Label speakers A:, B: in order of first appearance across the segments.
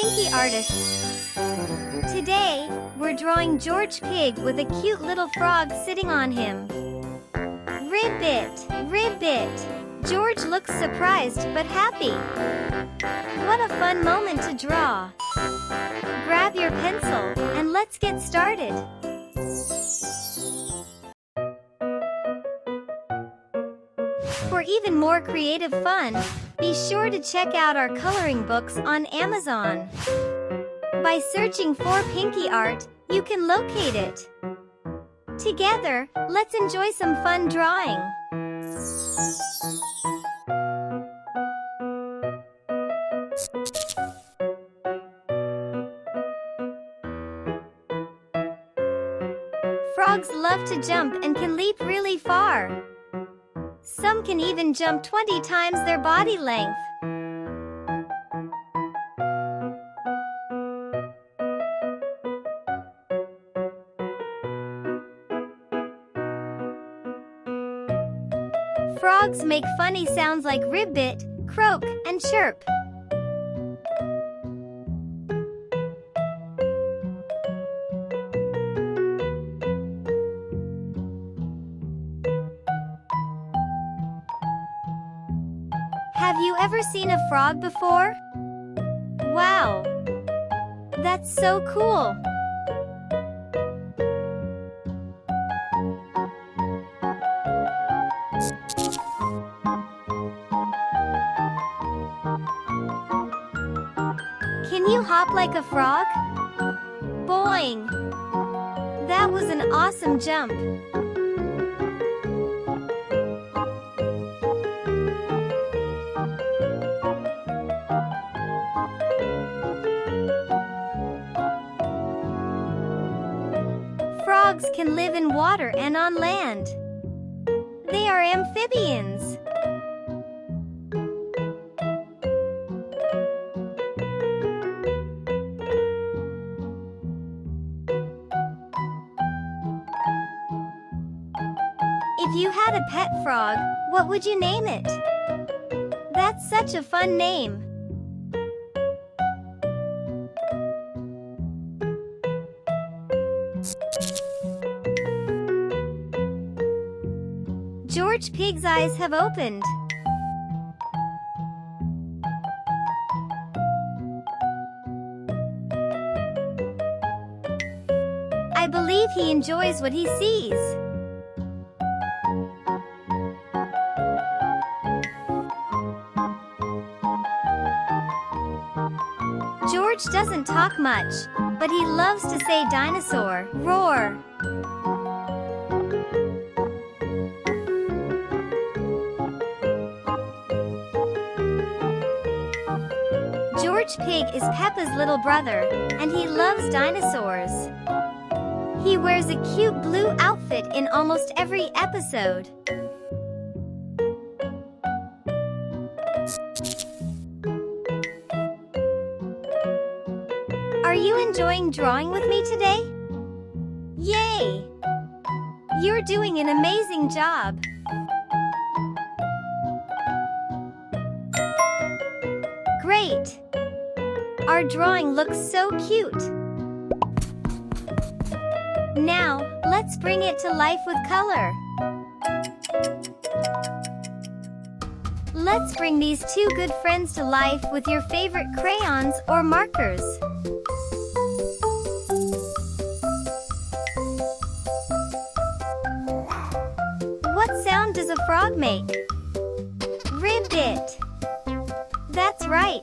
A: Pinky Artists. Today, we're drawing George Pig with a cute little frog sitting on him. Ribbit, ribbit. George looks surprised but happy. What a fun moment to draw. Grab your pencil and let's get started. For even more creative fun, be sure to check out our coloring books on Amazon. By searching for Pinky Art, you can locate it. Together, let's enjoy some fun drawing. Frogs love to jump and can leap really far. Some can even jump 20 times their body length. Frogs make funny sounds like ribbit, croak, and chirp. Have you ever seen a frog before? Wow! That's so cool! Can you hop like a frog? Boing! That was an awesome jump! Frogs can live in water and on land. They are amphibians. If you had a pet frog, what would you name it? That's such a fun name. George Pig's eyes have opened. I believe he enjoys what he sees. George doesn't talk much, but he loves to say dinosaur, roar. George Pig is Peppa's little brother, and he loves dinosaurs. He wears a cute blue outfit in almost every episode. Are you enjoying drawing with me today? Yay! You're doing an amazing job. Great! Our drawing looks so cute. Now, let's bring it to life with color. Let's bring these two good friends to life with your favorite crayons or markers. What sound does a frog make? Ribbit! That's right!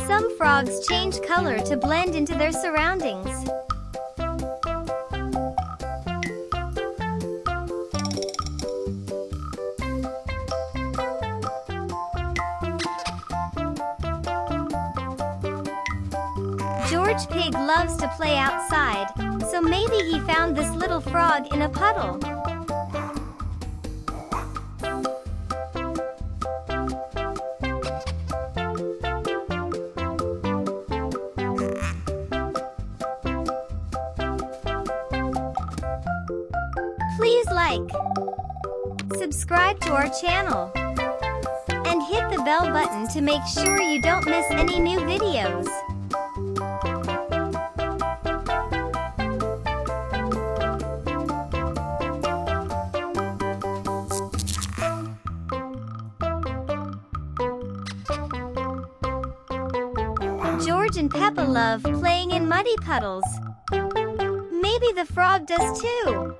A: Some frogs change color to blend into their surroundings. George Pig loves to play outside, so maybe he found this little frog in a puddle. like, subscribe to our channel, and hit the bell button to make sure you don't miss any new videos. George and Peppa love playing in muddy puddles. Maybe the frog does too.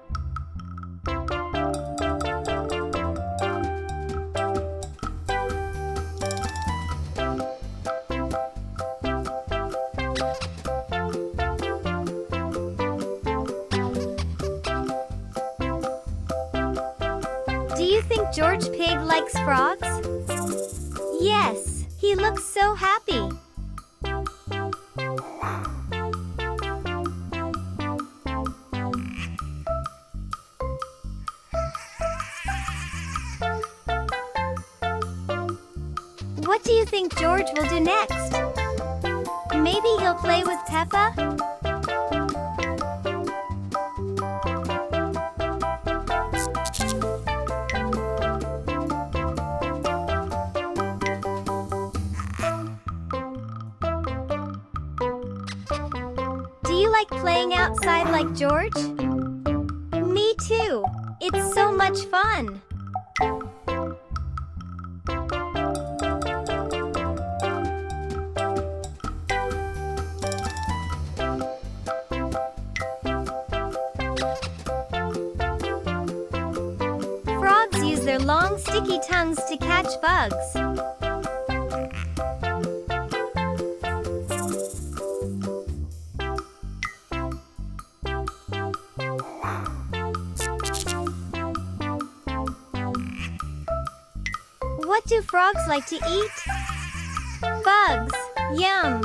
A: Do you think George Pig likes frogs? Yes, he looks so happy. What do you think George will do next? Maybe he'll play with Peppa? Do you like playing outside like George? Me too. It's so much fun. Frogs use their long, sticky tongues to catch bugs. What do frogs like to eat? Bugs. Yum!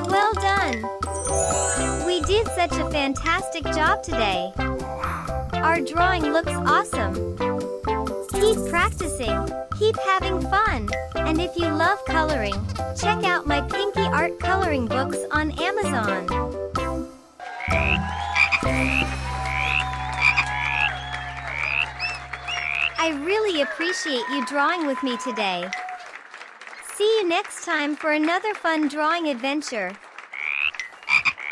A: Well done! We did such a fantastic job today. Our drawing looks awesome. Keep practicing, keep having fun, and if you love coloring, check out my Pinky Art coloring books on Amazon. I really appreciate you drawing with me today. See you next time for another fun drawing adventure.